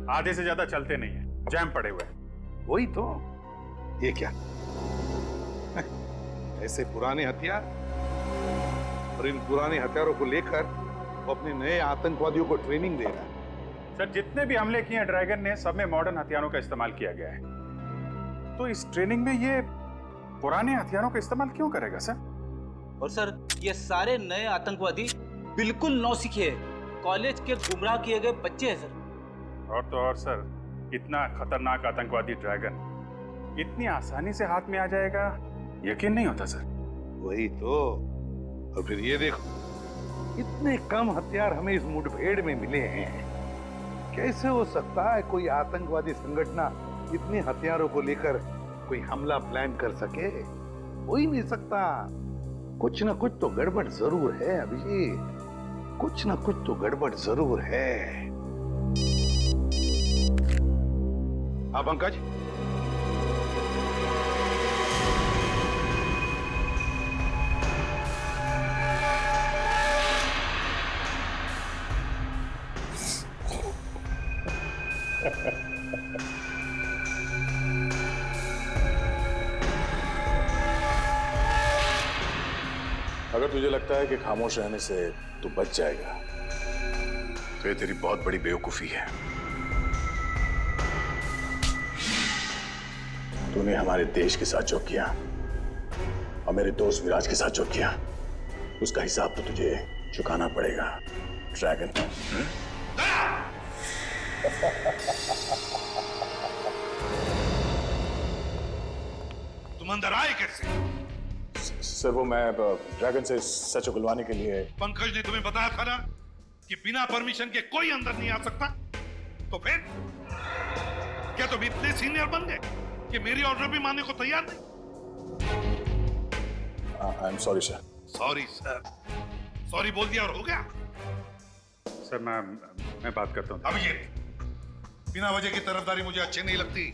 आधे से ज्यादा चलते नहीं है, जैम पड़े हुए हैं। वही तो। ये क्या ऐसे पुराने हथियार, और इन पुराने हथियारों को लेकर वो अपने नए आतंकवादियों को ट्रेनिंग दे रहा है। सर जितने भी हमले किए हैं ड्रैगन ने, सब में मॉडर्न हथियारों का इस्तेमाल किया गया है। तो इस ट्रेनिंग में ये पुराने हथियारों का इस्तेमाल क्यों करेगा सर? और सर ये सारे नए आतंकवादी बिल्कुल नौसिखे हैं, कॉलेज के गुमराह किए गए बच्चे हैं सर। और तो और सर, इतना खतरनाक आतंकवादी ड्रैगन इतनी आसानी से हाथ में आ जाएगा, यकीन नहीं होता सर। वही तो। और फिर ये देखो, इतने कम हथियार हमें इस मुठभेड़ में मिले हैं। कैसे हो सकता है कोई आतंकवादी संगठन इतने हथियारों को लेकर कोई हमला प्लान कर सके? हो ही नहीं सकता। कुछ ना कुछ तो गड़बड़ जरूर है अभिजीत, कुछ ना कुछ तो गड़बड़ जरूर है। हाँ पंकज, अगर तुझे लगता है कि खामोश रहने से तू बच जाएगा तो ये तेरी बहुत बड़ी बेवकूफी है। तूने हमारे देश के साथ जो किया और मेरे दोस्त विराज के साथ जो किया, उसका हिसाब तो तुझे चुकाना पड़ेगा ड्रैगन। तुम अंदर आए कैसे? सर वो मैं ड्रैगन से सच उगलवाने के लिए। पंकज ने तुम्हें बताया था ना कि बिना परमिशन के कोई अंदर नहीं आ सकता। तो फिर क्या तुम इतने सीनियर बन गए कि मेरी ऑर्डर भी मानने को तैयार नहीं? I am sorry sir. Sorry sir, sorry बोल दिया और हो गया? सर मैं बात करता हूँ। अभिजीत, बिना वजह की तरफदारी मुझे अच्छी नहीं लगती।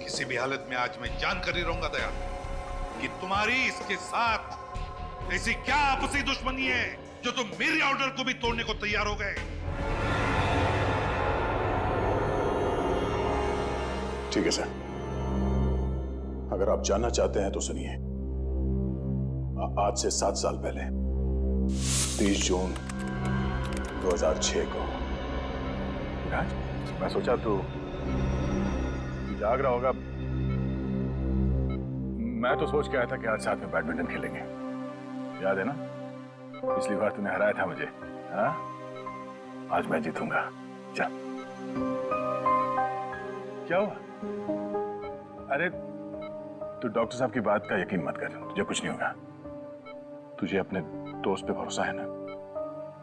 किसी भी हालत में आज मैं जान कर ही रहूंगा दया कि तुम्हारी इसके साथ ऐसी क्या आपसी दुश्मनी है जो तुम मेरी ऑर्डर को भी तोड़ने को तैयार हो गए। ठीक है सर, अगर आप जानना चाहते हैं तो सुनिए। आज से 7 साल पहले 30 जून 2006 को विराज, मैं सोचा तू जाग रहा होगा। मैं तो सोच के आया था कि आज साथ में बैडमिंटन खेलेंगे, याद है ना? पिछली बार तूने हराया था मुझे। हाँ, आज मैं जीतूंगा। चल। क्या हुआ? अरे तू डॉक्टर साहब की बात का यकीन मत कर, तुझे कुछ नहीं होगा। तुझे अपने दोस्त पे भरोसा है ना?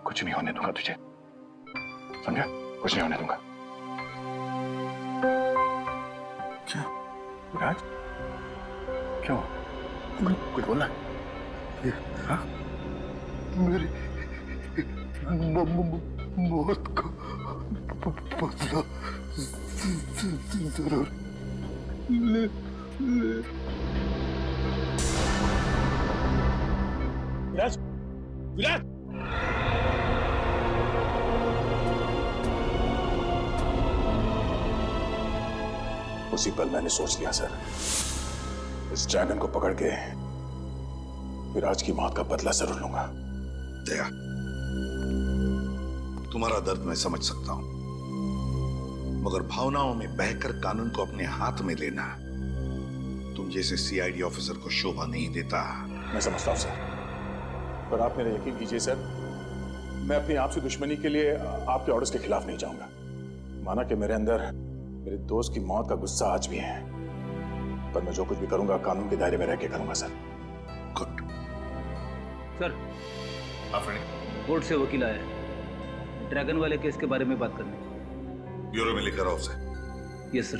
कुछ नहीं होने दूंगा तुझे, समझा? कुछ नहीं होने दूंगा। क्या विराज, क्यों? कुछ बोलना? हाँ? मेरी मौत को बदला जरूर ले। विराज, विराज! उसी पल मैंने सोच लिया सर, इस ड्रैगन को पकड़ के विराज की मौत का बदला जरूर लूंगा। दया, तुम्हारा दर्द मैं समझ सकता हूं, मगर भावनाओं में बहकर कानून को अपने हाथ में लेना तुम जैसे सीआईडी ऑफिसर को शोभा नहीं देता। मैं समझता हूं सर, पर आप मेरा यकीन कीजिए सर, मैं अपनी आपसे दुश्मनी के लिए आपके ऑर्डर्स के खिलाफ नहीं जाऊंगा। माना कि मेरे अंदर मेरे दोस्त की मौत का गुस्सा आज भी है, पर मैं जो कुछ भी करूंगा कानून के दायरे में रह के करूंगा sir. Good sir, Afreen, court से वकील आया है, ड्रैगन वाले केस के बारे में बात करनी। ब्यूरो में लेकर आओ उसे। Yes sir.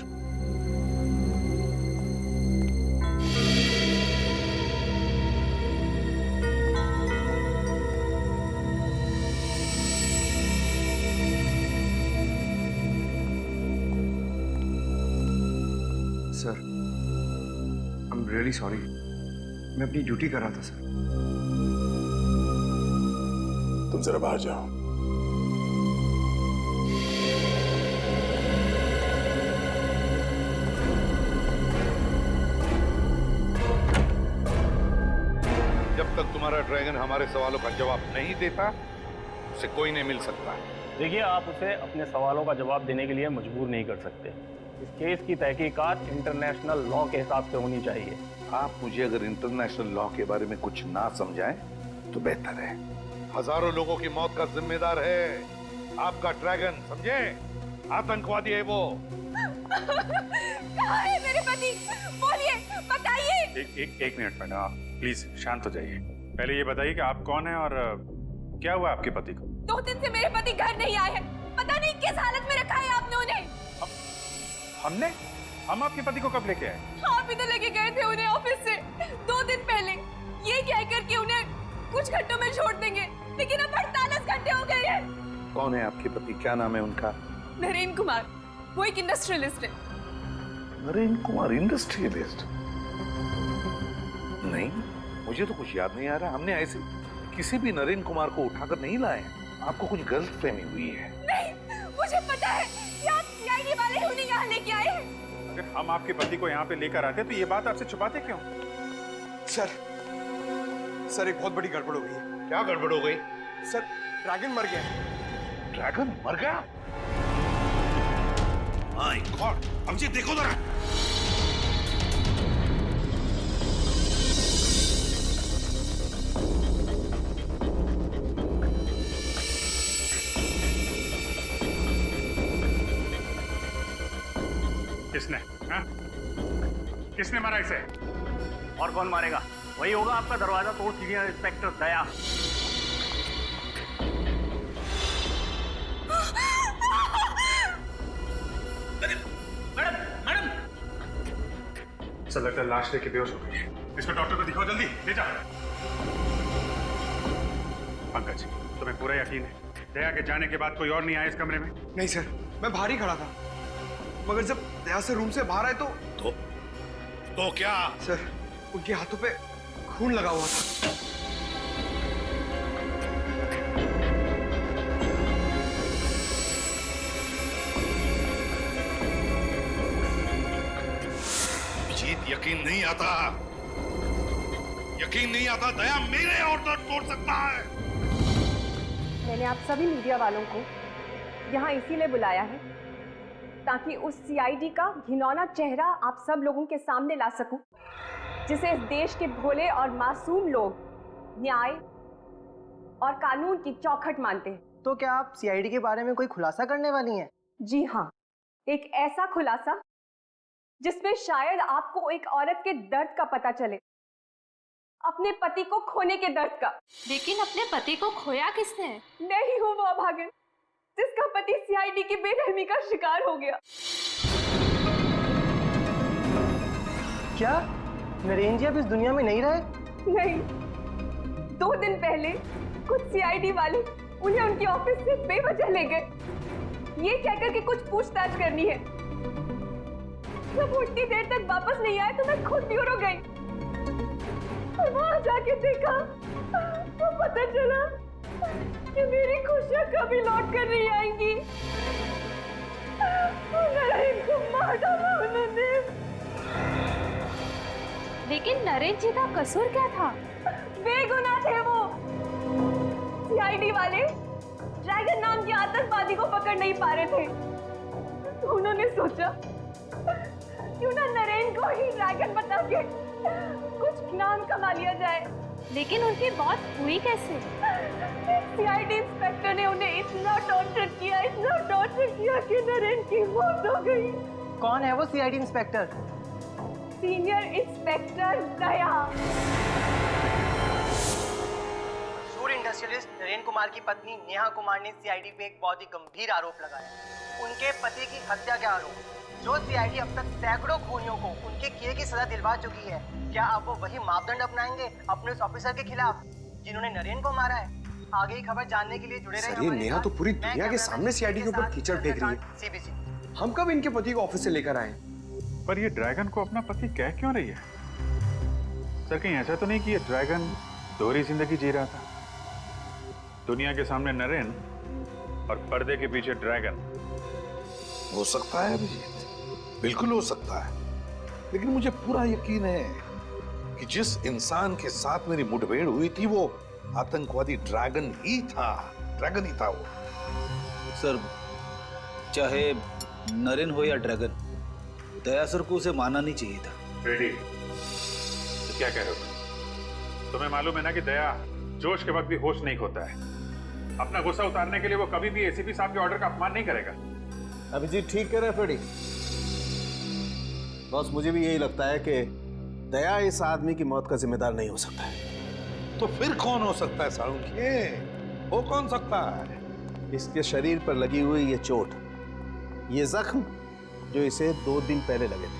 Sir, I am really sorry, मैं अपनी ड्यूटी कर रहा था सर। तुम जरा बाहर जाओ। हमारा ड्रैगन हमारे सवालों का जवाब नहीं देता, उसे कोई नहीं मिल सकता। देखिए, आप उसे अपने सवालों का जवाब देने के लिए मजबूर नहीं कर सकते। इस केस की तहकीकात इंटरनेशनल लॉ के हिसाब से होनी चाहिए। आप मुझे अगर इंटरनेशनल लॉ के बारे में कुछ ना समझाएं तो बेहतर है। हजारों लोगों की मौत का जिम्मेदार है आपका ड्रैगन, समझे? आतंकवादी है वो। कहाँ है मेरे पति? बोलिए, बताइए। एक मिनट मैडम, आप प्लीज शांत हो जाइए। पहले ये बताइए कि आप कौन हैं और क्या हुआ आपके पति को? 2 दिन से मेरे पति घर नहीं आए हैं। पता नहीं किस हालत में रखा है आपने उन्हें। हम आपके पति को कब लेके आए? आप इधर लेके गए थे उन्हें ऑफिस से 2 दिन पहले, ये कहकर कि उन्हें कुछ घंटों में छोड़ देंगे, लेकिन अब 48 घंटे हो गए हैं। कौन है आपके पति? क्या नाम है उनका? नरेन कुमार, वो एक इंडस्ट्रियलिस्ट है। नरेन कुमार इंडस्ट्रियलिस्ट? नहीं, मुझे तो कुछ याद नहीं आ रहा। हमने ऐसे किसी भी नरेन कुमार को उठाकर नहीं लाए। आपको कुछ गलतफहमी हुई है। नहीं, मुझे पता है कि आप सीआईडी वाले उन्हें यहाँ लेके आए हैं। अगर हम आपके पति को यहाँ पे लेकर आते तो ये बात आपसे छुपाते क्यों? सर एक बहुत बड़ी गड़बड़ हो गई है। क्या गड़बड़ हो गई? सर, ड्रैगन मर गया। ड्रैगन मर गया? माय गॉड, अब ये देखो जरा। किसने? हाँ? किसने मारा इसे? और कौन मारेगा? वही होगा आपका दरवाजा तोड़ सीनियर इंस्पेक्टर दया। मैडम, ऐसा लगता है लाश लेके बेहोश हो गई है। इसको डॉक्टर को दिखाओ, जल्दी ले जाओ। पंकज, तुम्हें पूरा यकीन है दया के जाने के बाद कोई और नहीं आया इस कमरे में? नहीं सर, मैं बाहर ही खड़ा था, मगर जब दया से रूम से बाहर आए तो क्या? सर, उनके हाथों पे खून लगा हुआ था। जीत यकीन नहीं आता, यकीन नहीं आता दया मेरे ऑर्डर तोड़ सकता है। मैंने आप सभी मीडिया वालों को यहाँ इसीलिए बुलाया है ताकि उस सीआईडी का घिनौना चेहरा आप सब लोगों के सामने ला सकूं, जिसे इस देश के भोले और मासूम लोग न्याय और कानून की चौखट मानते हैं। तो क्या आप सीआईडी के बारे में कोई खुलासा करने वाली हैं? जी हाँ, एक ऐसा खुलासा जिसमें शायद आपको एक औरत के दर्द का पता चले, अपने पति को खोने के दर्द का। लेकिन अपने पति को खोया किसने? नहीं हूँ वो अभागन जिसका पति सीआईडी की बेरहमी का शिकार हो गया। क्या नरेन जी अब इस दुनिया में नहीं रहे? नहीं, 2 दिन पहले कुछ सीआईडी वाले उन्हें उनके ऑफिस से बेवजह ले गए, ये कहकर कि कुछ पूछताछ करनी है। जब उतनी देर तक वापस नहीं आए तो मैं खुद ब्यूरो गई और वहां जाके देखा तो पता चला कि मेरी खुशियां कभी लौट कर नहीं आएंगी। नरेन को मार डाला उन्होंने। लेकिन नरेन जी का कसूर क्या था? बेगुनाह थे वो। सीआईडी वाले ड्रैगन नाम के आतंकवादी को पकड़ नहीं पा रहे थे, तो उन्होंने सोचा क्यों ना नरेन को ही ड्रैगन बता के कुछ नाम कमा लिया जाए। लेकिन उनकी मौत हुई कैसे? सीआईडी इंस्पेक्टर ने उन्हें इतना टॉर्चर किया कि नरेन की मौत हो गई। कौन है वो सीआईडी इंस्पेक्टर? सीनियर इंस्पेक्टर दया। सूर्य इंडस्ट्रियलिस्ट नरेन कुमार की पत्नी नेहा कुमार ने सीआईडी पे एक बहुत ही गंभीर आरोप लगाया, उनके पति की हत्या के आरोप। जो सीआईडी अब तक सैकड़ों खूनियों को उनके किए की सजा दिलवा चुकी है, क्या अब वो वही मापदंड अपनाएंगे अपने उस ऑफिसर के खिलाफ जिन्होंने नरेन को मारा है? आगे की खबर जानने के लिए जुड़े रहे। ये नेहा तो पूरी दुनिया के सामने सीआईडी के ऊपर कीचड़ फेंक रही है। सीबीसी, हम कब इनके पति को ऑफिस से लेकर आए? पर ये ड्रैगन को अपना पति कह क्यों रही है? सर, कहीं ऐसा तो नहीं कि ये ड्रैगन दोहरी जिंदगी जी रहा था? दुनिया के सामने नरेन और पर्दे के पीछे ड्रैगन। हो सकता है अभिजीत, बिल्कुल हो सकता है, लेकिन मुझे पूरा यकीन है कि जिस इंसान के साथ मेरी मुठभेड़ हुई थी वो आतंकवादी ड्रैगन ही था वो। सर, चाहे नरेन हो या ड्रैगन, दया सर को उसे मानना नहीं चाहिए था। रेडी, तो क्या कह रहे हो? तुम्हें मालूम है ना कि दया जोश के वक्त भी होश नहीं खोता है। अपना गुस्सा उतारने के लिए वो कभी भी एसीपी साहब के ऑर्डर का अपमान नहीं करेगा। अभिजीत ठीक कह रहा है फ्रेडी। बॉस, मुझे भी यही लगता है कि दया इस आदमी की मौत का जिम्मेदार नहीं हो सकता है। तो फिर कौन हो सकता है साळुंखे? वो कौन सकता है? इसके शरीर पर लगी हुई ये चोट, ये जख्म जो इसे 2 दिन पहले लगे थे।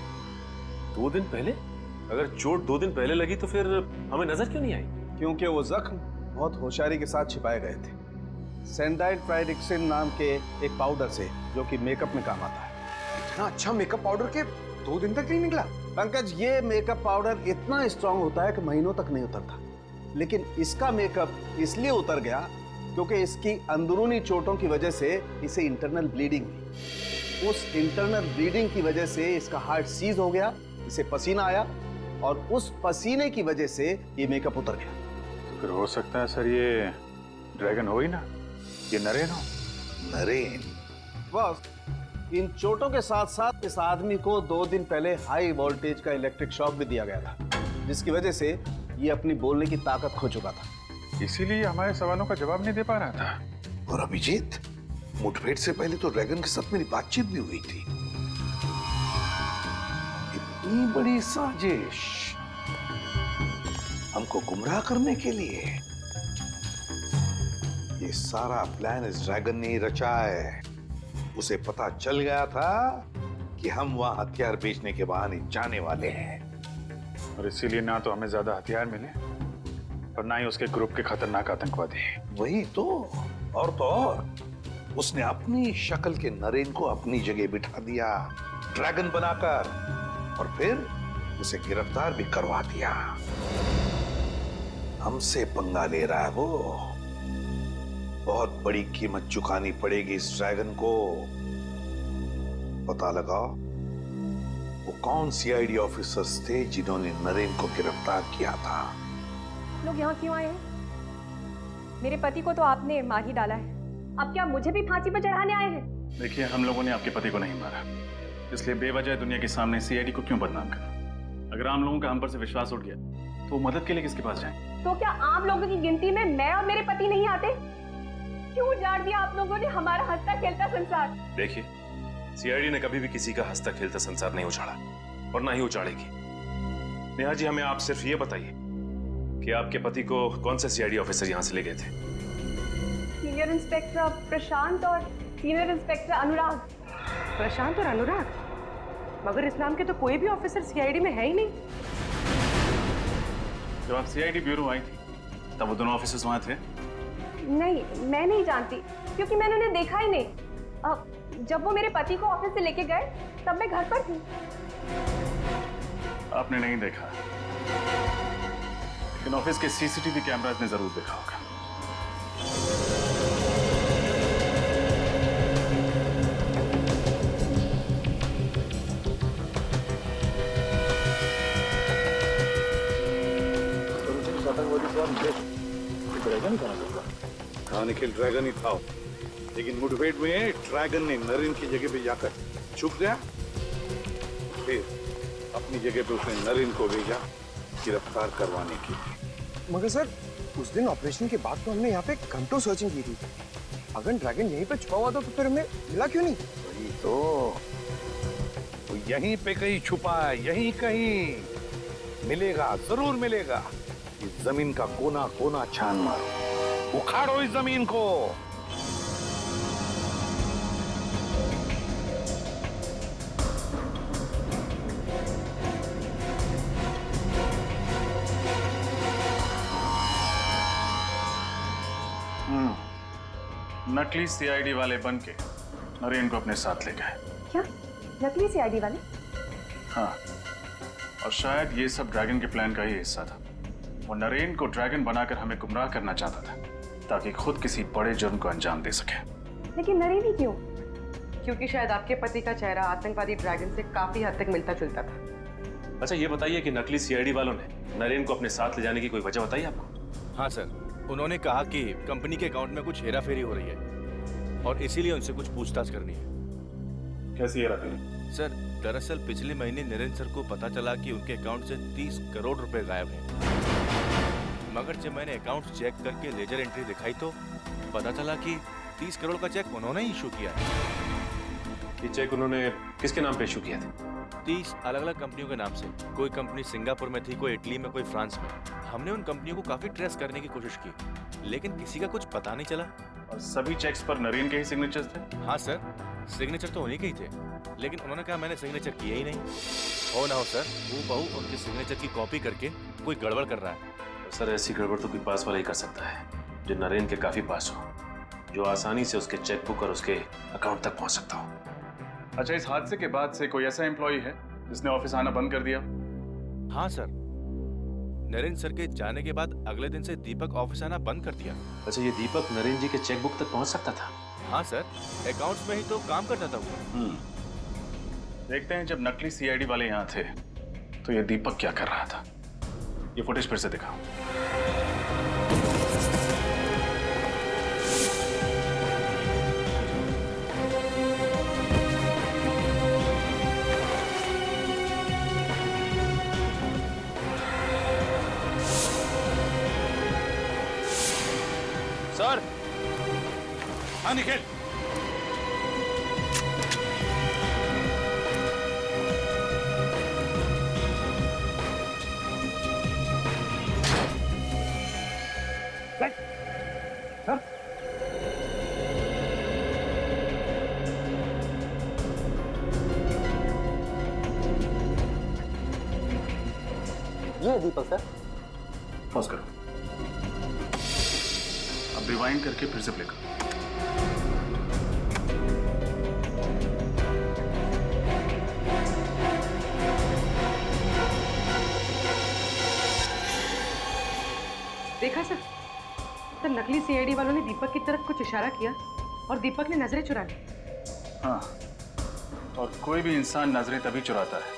2 दिन पहले? अगर चोट 2 दिन पहले लगी तो फिर हमें नजर क्यों नहीं आई? क्योंकि वो जख्म बहुत होशियारी के साथ छिपाए गए थे सैंडाइड ट्राइडिक्सिन नाम के एक पाउडर से, जो कि मेकअप में काम आता है। इतना अच्छा मेकअप पाउडर के 2 दिन तक नहीं निकला? पंकज, ये मेकअप पाउडर इतना स्ट्रांग होता है कि महीनों तक नहीं उतरता, लेकिन इसका मेकअप इसलिए उतर गया क्योंकि इसकी अंदरूनी चोटों की वजह से इसे इंटरनल ब्लीडिंग हुई। उस इंटरनल ब्लीडिंग की वजह से इसका हार्ट सीज हो गया, इसे पसीना आया और उस पसीने की वजह से ये मेकअप उतर गया। तो फिर हो सकता है सर ये ड्रैगन हो ही ना, ये नरेन हो। नरेन? बस, इन चोटों के साथ साथ इस आदमी को 2 दिन पहले हाई वोल्टेज का इलेक्ट्रिक शॉक भी दिया गया था, जिसकी वजह से ये अपनी बोलने की ताकत खो चुका था। इसीलिए हमारे सवालों का जवाब नहीं दे पा रहा था। और अभिजीत, मुठभेड़ से पहले तो ड्रैगन के साथ मेरी बातचीत भी हुई थी। इतनी बड़ी साजिश हमको गुमराह करने के लिए, ये सारा प्लान इस ड्रैगन ने ही रचा है। उसे पता चल गया था कि हम वहां हथियार बेचने के बहाने जाने वाले हैं, और इसीलिए ना तो हमें ज्यादा हथियार मिले और ना ही उसके ग्रुप के खतरनाक आतंकवादी। वही तो, और तो और उसने अपनी शक्ल के नरेन को अपनी जगह बिठा दिया ड्रैगन बनाकर, और फिर उसे गिरफ्तार भी करवा दिया। हमसे पंगा ले रहा है वो। बहुत बड़ी कीमत चुकानी पड़ेगी इस ड्रैगन को। पता लगाओ वो कौन सीआईडी ऑफिसर्स थे जिन्होंने नरेन को गिरफ्तार किया था। लोग यहाँ क्यों आए हैं? मेरे पति को तो आपने मार ही डाला है, अब क्या मुझे भी फांसी पर चढ़ाने आए हैं? देखिए, हम लोगों ने आपके पति को नहीं मारा, इसलिए बेवजह दुनिया के सामने सीआईडी को क्यों बदनाम करना? अगर आम लोगों का हम पर से विश्वास उठ गया तो मदद के लिए किसके पास जाएं? तो क्या आम लोगों की गिनती में मैं और मेरे पति नहीं आते? क्यों उजाड़ दिया आप लोगों ने हमारा हंसता खेलता संसार? देखिए, सीआईडी ने कभी भी किसी का हंसता खेलता संसार नहीं उछाड़ा और ना ही उछाड़ेगी। नेहा जी, हमें आप सिर्फ ये बताइए कि आपके पति को कौन से सीआईडी ऑफिसर यहाँ से ले गए थे? सीनियर इंस्पेक्टर प्रशांत और सीनियर इंस्पेक्टर अनुराग। प्रशांत और अनुराग? मगर इस नाम के तो कोई भी ऑफिसर सीआईडी में है ही नहीं। जब आप सीआईडी ब्यूरो आई थी तब वो दोनों ऑफिसर्स वहां थे? नहीं, मैं नहीं जानती, क्योंकि मैंने उन्हें देखा ही नहीं। जब वो मेरे पति को ऑफिस से लेके गए तब मैं घर पर थी। आपने नहीं देखा, लेकिन ऑफिस के सीसीटीवी कैमरास ने जरूर देखा होगा। हाँ निखिल, ड्रैगन ही था, लेकिन मुठभेड़ में ड्रैगन ने नरेन की जगह पे जाकर छुप गया, फिर अपनी जगह पे उसने नरेन को भेजा गिरफ्तार करवाने के लिए। मगर सर, उस दिन ऑपरेशन के बाद तो हमने यहाँ पे घंटों सर्चिंग की थी। अगर ड्रैगन यहीं पे छुपा हुआ था तो फिर हमें मिला क्यों नहीं? वही तो, वो यहीं पे कहीं छुपा है, यहीं कहीं मिलेगा, जरूर मिलेगा। इस जमीन का कोना कोना छान मारो, उखाड़ो इस जमीन को। नकली सीआईडी वाले बन के नरेन को अपने साथ ले गए। क्या? नकली सीआईडी वाले? हाँ, और शायद ये सब ड्रैगन के प्लान का ही हिस्सा था। वो नरेन को ड्रैगन बनाकर हमें गुमराह करना चाहता था ताकि खुद किसी बड़े जुर्म को अंजाम दे सके। लेकिन नरेन ही क्यों? क्योंकि शायद आपके पति का चेहरा आतंकवादी ड्रैगन से काफी हद तक मिलता जुलता था। अच्छा ये बताइए कि नकली सीआईडी वालों ने नरेन को अपने साथ ले जाने की कोई वजह बताई आपको? हाँ सर, उन्होंने कहा कि कंपनी के अकाउंट में कुछ हेराफेरी हो रही है और इसीलिए उनसे कुछ पूछताछ करनी है। कैसी हेराफेरी? सर दरअसल पिछले महीने नरेंद्र सर को पता चला कि उनके अकाउंट से 30 करोड़ रुपए गायब हैं। मगर जब मैंने अकाउंट चेक करके लेजर एंट्री दिखाई तो पता चला कि 30 करोड़ का चेक उन्होंने ही इशू किया है। ये चेक उन्होंने किसके नाम पे इशू किया था? 30 अलग अलग कंपनियों के नाम से। कोई कंपनी सिंगापुर में थी, कोई इटली में, कोई फ्रांस में। हमने उन कंपनियों को काफी ट्रेस करने की कोशिश की, लेकिन किसी का कुछ पता नहीं चला। और सभी चेक्स पर नरेन के ही सिग्नेचर्स थे? हाँ सर, सिग्नेचर तो उन्हीं के ही थे, लेकिन उन्होंने कहा मैंने सिग्नेचर किया ही नहीं। हो ना हो सर, वो बहू उनके सिग्नेचर की कॉपी करके कोई गड़बड़ कर रहा है। सर ऐसी गड़बड़ तो कोई पास वाला ही कर सकता है, जो नरेन के काफी पास हो, जो आसानी से उसके चेकबुक और उसके अकाउंट तक पहुंच सकता हो। अच्छा, इस हादसे के बाद से कोई ऐसा एम्प्लॉय है जिसने ऑफिस आना बंद कर दिया? हाँ सर, नरेंद्र सर के जाने के बाद अगले दिन से दीपक ऑफिस आना बंद कर दिया। अच्छा, ये दीपक नरेन जी के चेकबुक तक पहुंच सकता था? हाँ सर, अकाउंट्स में ही तो काम करता था वो। देखते हैं जब नकली सीआईडी वाले यहाँ थे तो ये दीपक क्या कर रहा था। ये फुटेज फिर से दिखाओ। सर। हाँ निखिल, ये दीपक सर। पॉज करो, अब रिवाइंड करके फिर से प्ले करो। देखा सर, तो नकली सीआईडी वालों ने दीपक की तरफ कुछ इशारा किया और दीपक ने नजरें चुरा ली। हाँ, और कोई भी इंसान नजरें तभी चुराता है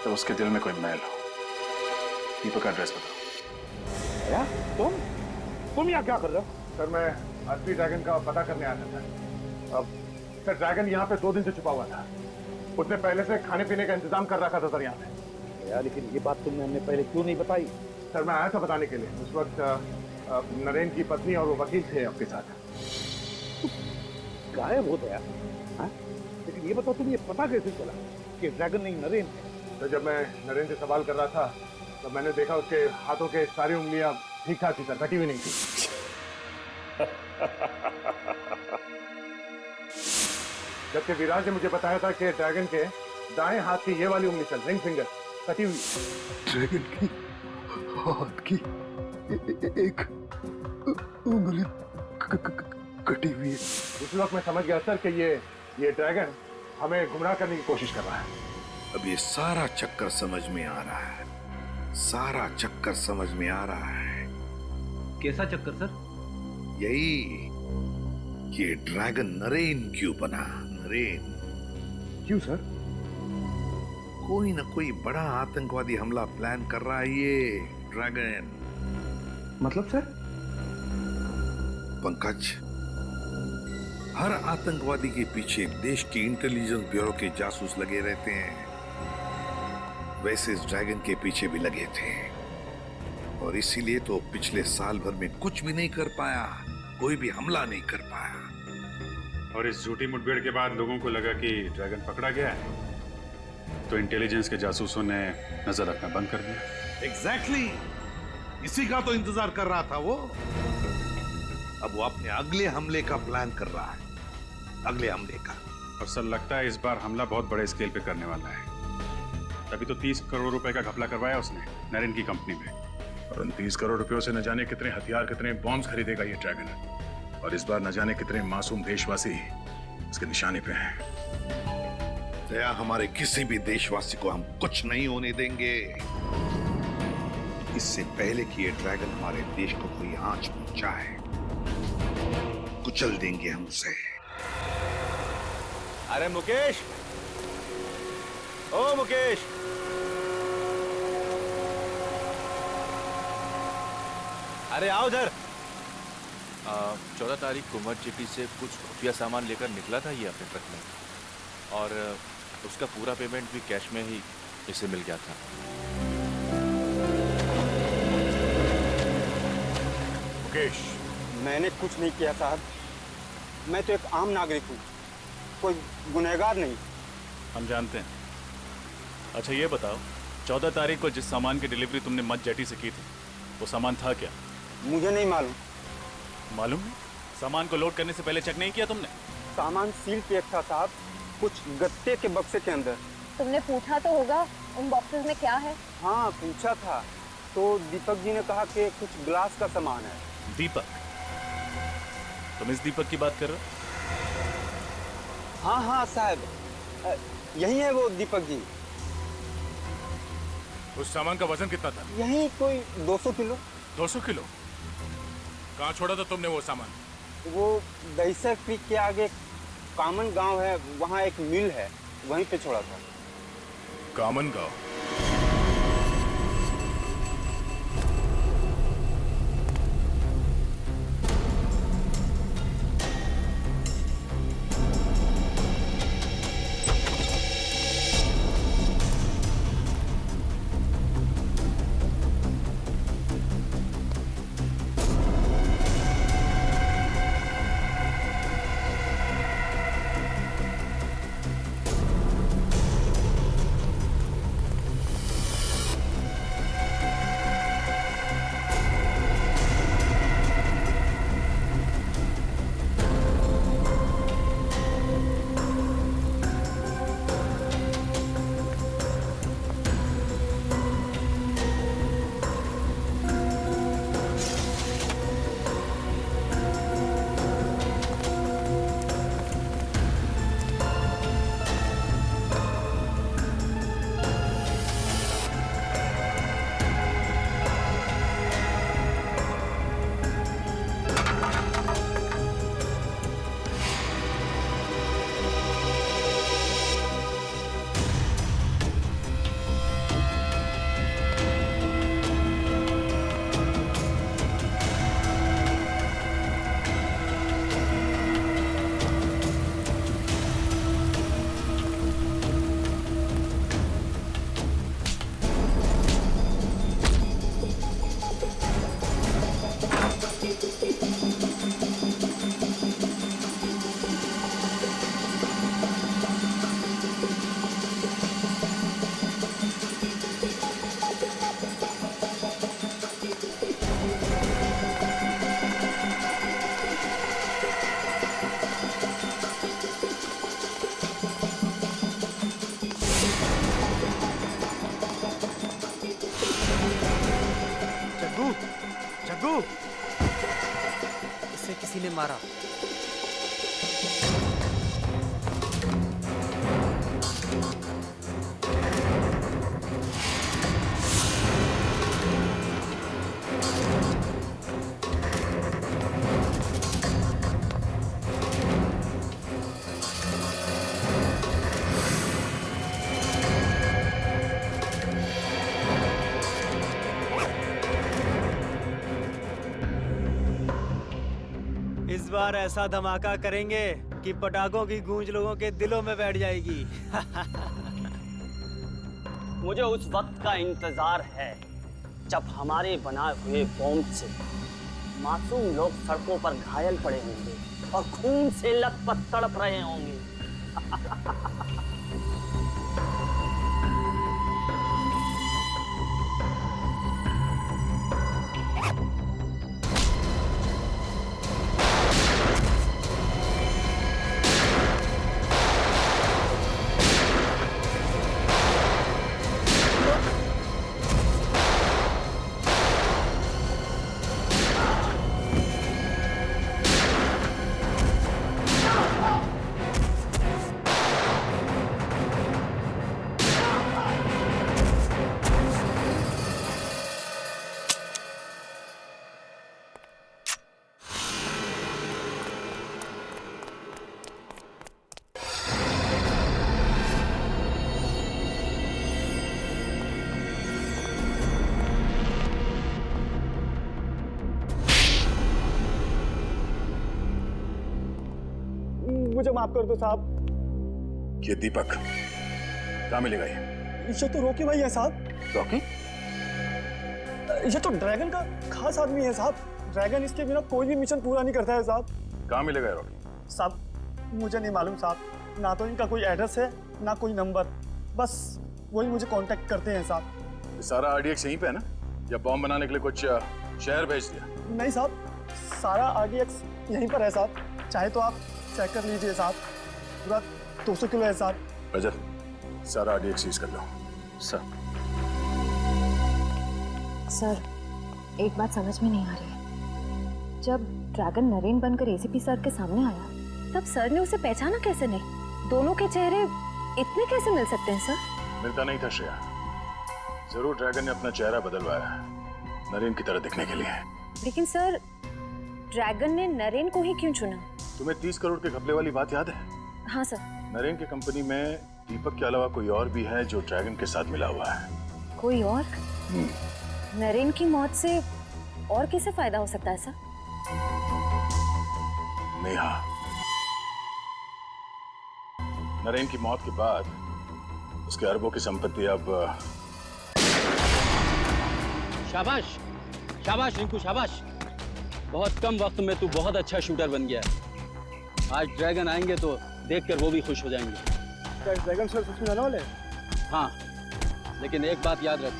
जब उसके दिल में कोई मैल हो। दीपक का एड्रेस बताओ। क्या? तुम यहाँ क्या कर रहे हो? सर मैं असली ड्रैगन का पता करने आया था। अब सर ड्रैगन यहाँ पे 2 दिन से छुपा हुआ था। उसने पहले से खाने पीने का इंतजाम कर रखा था सर यहाँ पे। यार लेकिन ये बात तुमने हमें पहले क्यों नहीं बताई? सर मैं आया था बताने के लिए। उस वक्त नरेन की पत्नी और वो वकील थे आपके साथ। गायब हो गया? हाँ? लेकिन ये बताओ तुम ये पता कैसे चला कि ड्रैगन नहीं नरेन है? तो जब मैं नरेन से सवाल कर रहा था तो मैंने देखा उसके हाथों के सारी उंगलियां ठीक ठाक थी सर, कटी हुई नहीं थी। जबकि विराज ने मुझे बताया था कि ड्रैगन के दाएं हाथ की ये वाली उंगली सर, रिंग फिंगर, कटी हुई। ड्रैगन की हाथ की एक उंगली कटी हुई है। उस वक्त मैं समझ गया सर कि ये ड्रैगन हमें गुमराह करने की कोशिश कर रहा है। अब ये सारा चक्कर समझ में आ रहा है, सारा चक्कर समझ में आ रहा है। कैसा चक्कर सर? यही, ये ड्रैगन नरेन क्यों बना? नरेन क्यों सर? कोई ना कोई बड़ा आतंकवादी हमला प्लान कर रहा है ये ड्रैगन। मतलब सर? पंकज, हर आतंकवादी के पीछे देश के इंटेलिजेंस ब्यूरो के जासूस लगे रहते हैं। वैसे इस ड्रैगन के पीछे भी लगे थे और इसीलिए तो पिछले साल भर में कुछ भी नहीं कर पाया, कोई भी हमला नहीं कर पाया। और इस झूठी मुठभेड़ के बाद लोगों को लगा कि ड्रैगन पकड़ा गया है, तो इंटेलिजेंस के जासूसों ने नजर रखना बंद कर दिया। एग्जैक्टली, इसी का तो इंतजार कर रहा था वो। अब वो अपने अगले हमले का प्लान कर रहा है, अगले हमले का। और सर लगता है इस बार हमला बहुत बड़े स्केल पे करने वाला है। तभी तो 30 करोड़ रुपए का घपला करवाया उसने नरेन की कंपनी में। और उन 30 करोड़ रुपयों से न जाने कितने हथियार, कितने बॉम्ब्स खरीदेगा ये ड्रैगन। और इस बार न जाने कितने मासूम देशवासी इसके निशाने पे हैं। दया, हमारे किसी भी देशवासी को हम कुछ नहीं होने देंगे। इससे पहले कि ये ड्रैगन हमारे देश को कोई आंच पहुंचाए, कुचल देंगे हम उसे। अरे मुकेश, ओ मुकेश, अरे आओ उधर। 14 तारीख को मर्ज जेटी से कुछ खुफिया सामान लेकर निकला था ये अपने ट्रक में, और उसका पूरा पेमेंट भी कैश में ही इसे मिल गया था। मुकेश, मैंने कुछ नहीं किया साहब, मैं तो एक आम नागरिक हूँ, कोई गुनहगार नहीं। हम जानते हैं। अच्छा ये बताओ, 14 तारीख को जिस सामान की डिलीवरी तुमने मर्ज जेटी से की थी, वो सामान था क्या? मुझे नहीं मालूम। मालूम नहीं? सामान को लोड करने से पहले चेक नहीं किया तुमने? सामान सील पैक था साहब, कुछ गत्ते के बक्से के अंदर। तुमने पूछा तो होगा उन बॉक्सेस में क्या है? हाँ पूछा था, तो दीपक जी ने कहा कि कुछ ग्लास का सामान है। दीपक? तुम इस दीपक की बात कर रहे हो? हाँ हाँ साहब, यही है वो दीपक जी। उस सामान का वजन कितना था? यही कोई 200 किलो। 200 किलो? कहाँ छोड़ा था तुमने वो सामान? वो दहीसर क्रीक के आगे कामन गांव है, वहाँ एक मिल है, वहीं पे छोड़ा था। कामन गांव? इसे किसी ने मारा। इस बार ऐसा धमाका करेंगे कि पटाखों की गूंज लोगों के दिलों में बैठ जाएगी। मुझे उस वक्त का इंतजार है जब हमारे बनाए हुए बॉम्ब से मासूम लोग सड़कों पर घायल पड़े होंगे और खून से लथपथ तड़प रहे होंगे। मुझे माफ कर दो साहब। ये दीपक कहाँ मिलेगा ये तो रॉकी भाई है साहब। रॉकी? ये तो ड्रैगन का खास आदमी है साहब। ड्रैगन इसके बिना कोई भी मिशन पूरा नहीं करता है साहब। कहाँ मिलेगा रॉकी? साहब मुझे नहीं मालूम साहब, ना तो इनका कोई एड्रेस है ना कोई नंबर, बस वही मुझे कांटेक्ट करते हैं साहब। ये सारा RDX यहीं पे है ना, या बॉम्ब बनाने के लिए कुछ शहर भेज दिया? नहीं साहब, सारा RDX यहीं पर है साहब, चाहे तो आप चेक कर लीजिए साहब। पूरा 200 किलो है साहब। रजत, सारा RDX सीज कर लो। सर सर, एक बात समझ में नहीं आ रही है। जब ड्रैगन नरेन बनकर ACP सर के सामने आया, तब सर ने उसे पहचाना कैसे नहीं? दोनों के चेहरे इतने कैसे मिल सकते हैं सर? मिलता नहीं था श्रेया, जरूर ड्रैगन ने अपना चेहरा बदलवाया नरेन की तरह दिखने के लिए। लेकिन सर, ड्रैगन ने नरेन को ही क्यों चुना? तुम्हें 30 करोड़ के घपले वाली बात याद है? हाँ सर। नरेन की कंपनी में दीपक के अलावा कोई और भी है जो ड्रैगन के साथ मिला हुआ है। कोई और? नरेन की मौत से और किसे फायदा हो सकता है सर? नेहा। नरेन की मौत के बाद उसके अरबों की संपत्ति अब शाबाश शाबाश रिंकू शाबाश। बहुत कम वक्त में तू बहुत अच्छा शूटर बन गया है। आज ड्रैगन आएंगे तो देखकर वो भी खुश हो जाएंगे। क्या ड्रैगन सर सच में आने वाले? हाँ, लेकिन एक बात याद रख,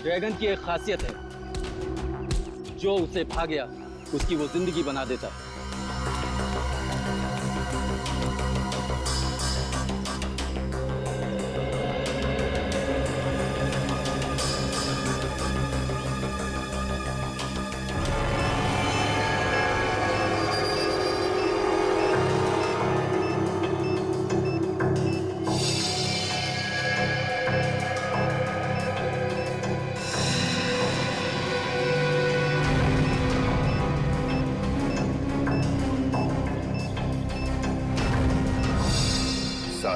ड्रैगन की एक खासियत है, जो उसे भा गया उसकी वो जिंदगी बना देता है।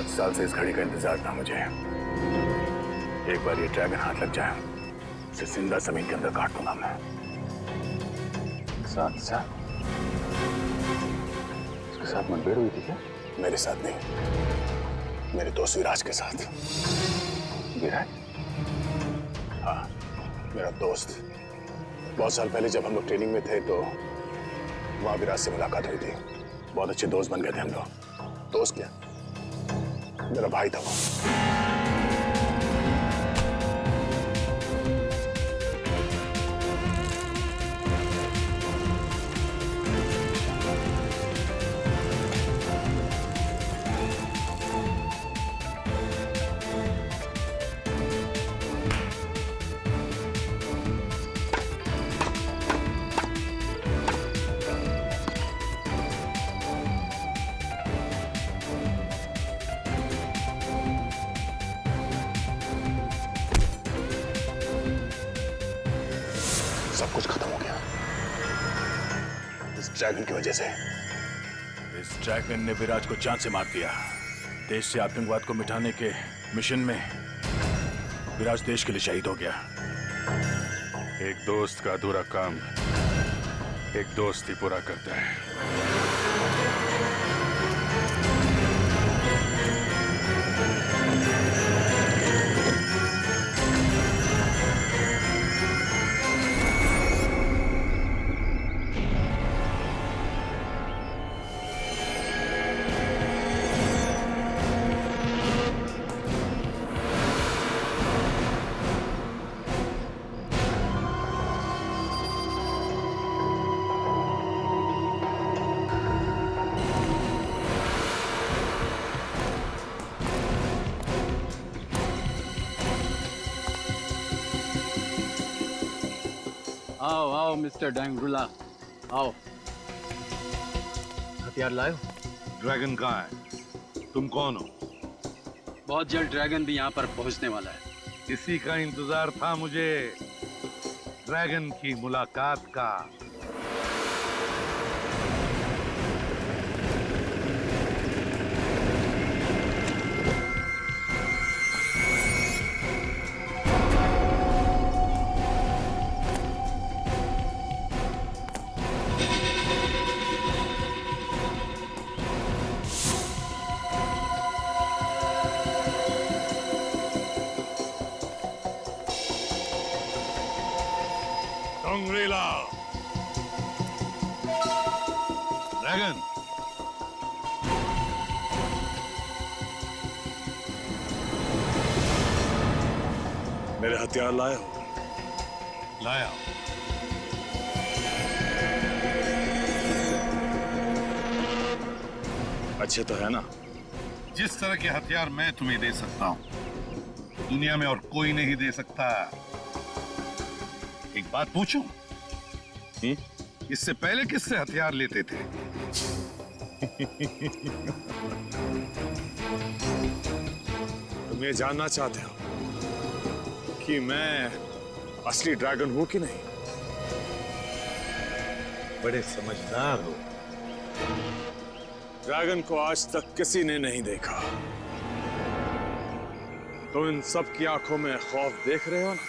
साल से इस घड़ी का इंतजार था मुझे। एक बार ये ड्रैगन हाथ लग जाए, उसे जिंदा जमीन के अंदर काट दूंगा मैं। 7 साल? उसके साथ मुठभेड़ हुई थी क्या? मेरे साथ नहीं, मेरे दोस्त विराज के साथ। विराज? हाँ, मेरा दोस्त। बहुत साल पहले जब हम लोग ट्रेनिंग में थे तो वहां विराज से मुलाकात हुई थी। बहुत अच्छे दोस्त बन गए थे हम लोग। दोस्त क्या, मेरा भाई था वो। सब कुछ खत्म हो गया इस ड्रैगन की वजह से। इस ड्रैगन ने विराज को जान से मार दिया। देश से आतंकवाद को मिटाने के मिशन में विराज देश के लिए शहीद हो गया। एक दोस्त का अधूरा काम एक दोस्त ही पूरा करता है। आओ आओ मिस्टर डैंगरुला, आओ। हथियार लाए? ड्रैगन कहाँ है? तुम कौन हो? बहुत जल्द ड्रैगन भी यहाँ पर पहुँचने वाला है। इसी का इंतजार था मुझे, ड्रैगन की मुलाकात का। मेरे हथियार लाए हो? लाया। अच्छे तो है ना? जिस तरह के हथियार मैं तुम्हें दे सकता हूं दुनिया में और कोई नहीं दे सकता। एक बात पूछूं? इससे पहले किससे हथियार लेते थे? तुम ये जानना चाहते हो कि मैं असली ड्रैगन हूं कि नहीं? बड़े समझदार हो। ड्रैगन को आज तक किसी ने नहीं देखा। तो इन सब की आंखों में खौफ देख रहे हो ना?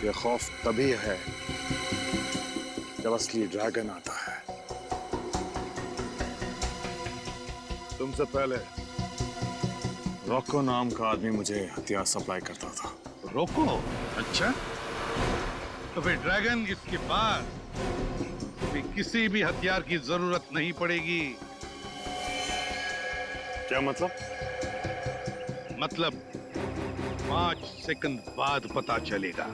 ये खौफ तभी है जब असली ड्रैगन आता है। तुमसे पहले रोको नाम का आदमी मुझे हथियार सप्लाई करता था। रोको? अच्छा, तो फिर ड्रैगन इसके बाद भी किसी भी हथियार की जरूरत नहीं पड़ेगी। क्या मतलब? मतलब 5 सेकंड बाद पता चलेगा।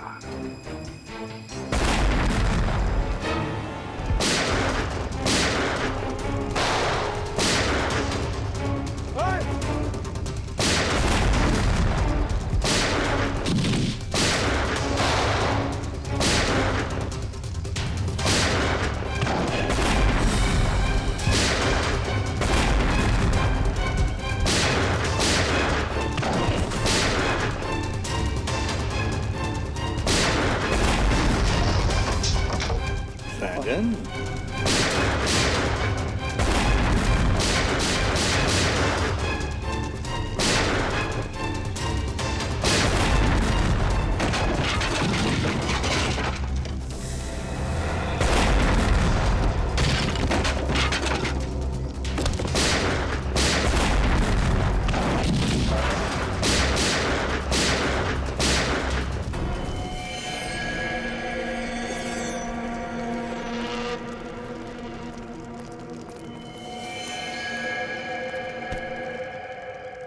ड्रैगन?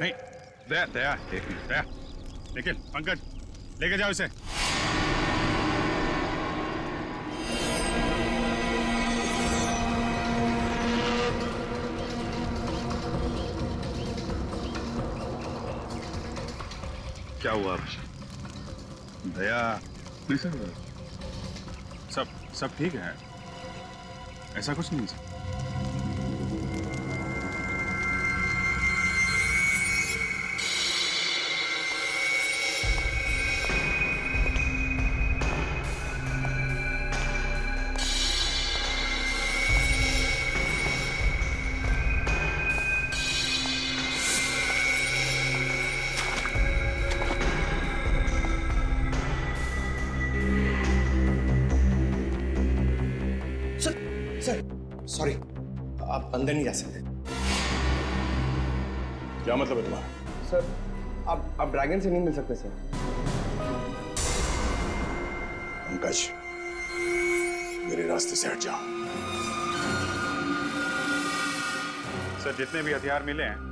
नहीं, दया दया एक मिनट, दया लेकिन पंकज लेके जाओ इसे। क्या हुआ दया? नहीं सर, सब ठीक है, ऐसा कुछ नहीं सर। सॉरी, आप अंदर नहीं जा सकते। क्या मतलब है तुम्हारा? सर, आप ड्रैगन से नहीं मिल सकते सर। पंकज, मेरे रास्ते से हट जाओ। सर, जितने भी हथियार मिले हैं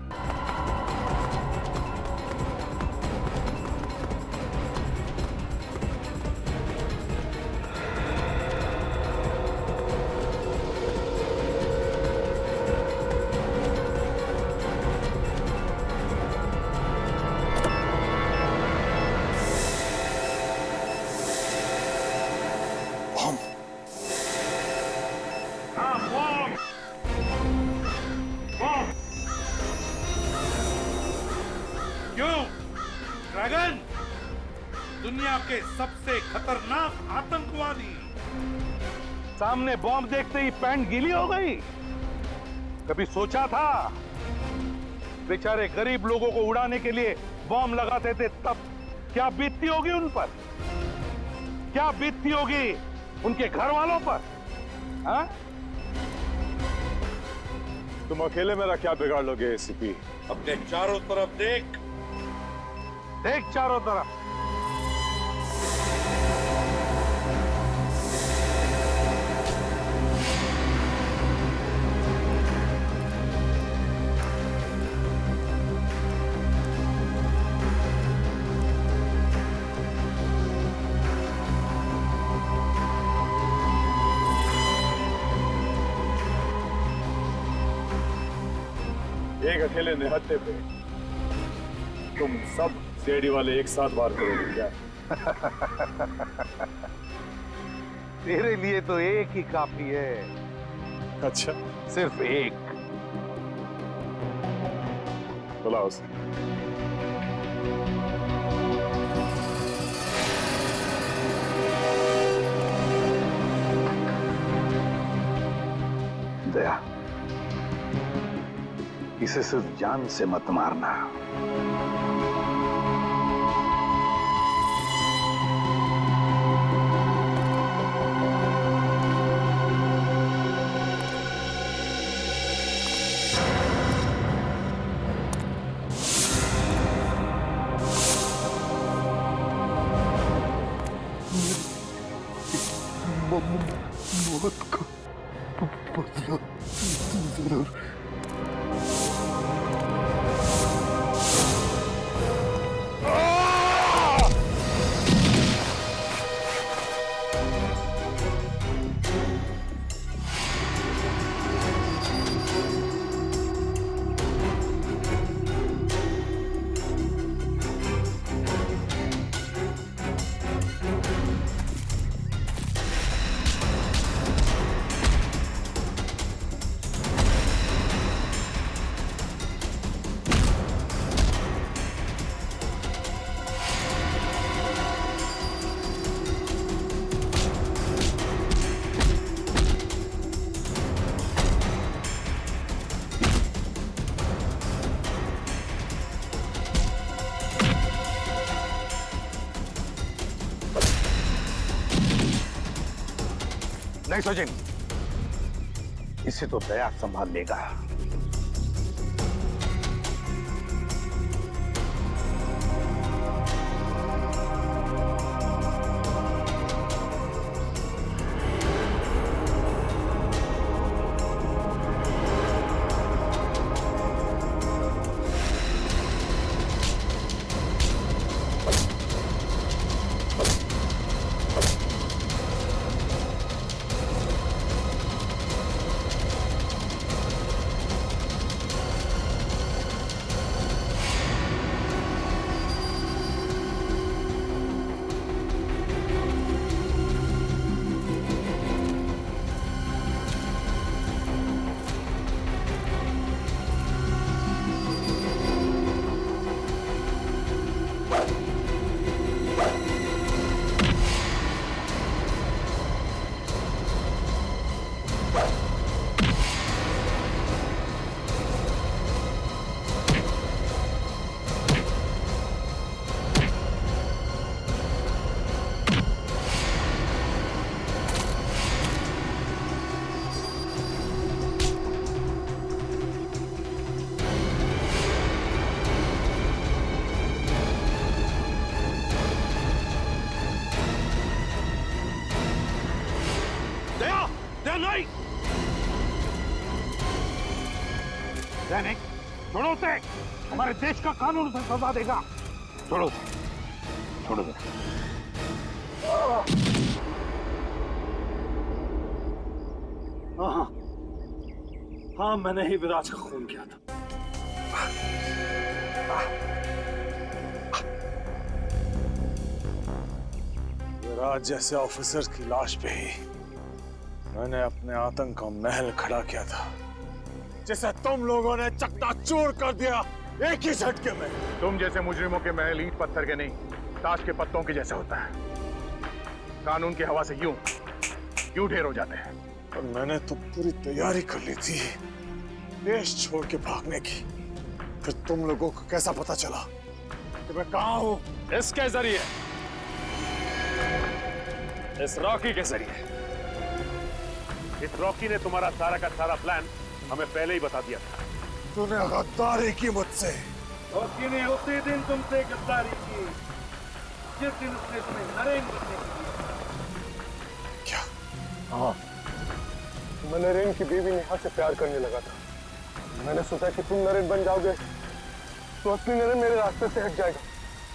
ड्रैगन दुनिया के सबसे खतरनाक आतंकवादी। सामने बॉम्ब देखते ही पैंट गीली हो गई। कभी सोचा था बेचारे गरीब लोगों को उड़ाने के लिए बॉम्ब लगाते थे तब क्या बीतती होगी उन पर? क्या बीतती होगी उनके घर वालों पर? हाँ? तुम अकेले मेरा क्या बिगाड़ लोगे एसीपी? अपने चारों तरफ देख, देख चारों तरफ। एक अकेले निहत्थे पे तुम सब सीआईडी वाले एक साथ वार करोगे क्या? तेरे लिए तो एक ही काफी है। अच्छा, सिर्फ एक। बुलाओ उसे। दया, इसे सिर्फ जान से मत मारना। मौत का बदला जरूर। नहीं सचिन, इसे तो दया संभाल लेगा। नहीं, नहीं, छोड़ो उसे। हमारे देश का कानून उसे सजा देगा। छोड़ो उसे, छोड़ो उसे। हाँ, हाँ, मैंने ही विराज का खून किया था। विराज जैसे ऑफिसर की लाश पे ही मैंने अपने आतंक का महल खड़ा किया था, जिसे तुम लोगों ने चकनाचूर कर दिया एक ही झटके में। तुम जैसे मुजरिमों के महल ईंट पत्थर के नहीं, ताश के पत्तों के जैसे होता है। कानून की हवा से यूं ढेर हो जाते हैं। और मैंने तो पूरी तैयारी कर ली थी देश छोड़ के भागने की। फिर तुम लोगों को कैसा पता चला कि मैं कहां हूं? इसके जरिए, इस रॉकी के जरिए। इस रॉकी ने तुम्हारा सारा का सारा प्लान हमें पहले ही बता दिया था। तूने गद्दारी की मुझसे। रॉकी ने उसी दिन तुमसे गद्दारी की जिस दिन उसने तुम्हें नरेन बनने के लिए। क्या? हाँ, मैं नरेन की बीवी नेहा से प्यार करने लगा था। मैंने सोचा कि तुम नरेन बन जाओगे तो असली नरेन मेरे रास्ते से हट जाएगा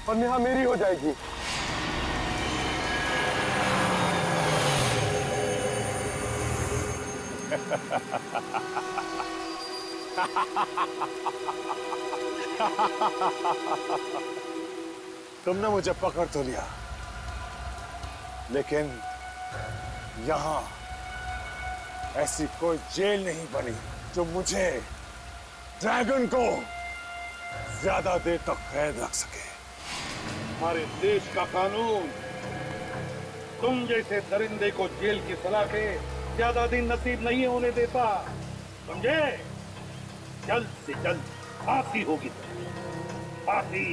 और नेहा मेरी हो जाएगी। तुमने मुझे पकड़ तो लिया, लेकिन यहां ऐसी कोई जेल नहीं बनी जो मुझे, ड्रैगन को, ज्यादा देर तक कैद रख सके। हमारे देश का कानून तुम जैसे दरिंदे को जेल की सलाखें ज्यादा दिन नसीब नहीं होने देता, समझे? जल्द से जल्द फांसी होगी, फांसी।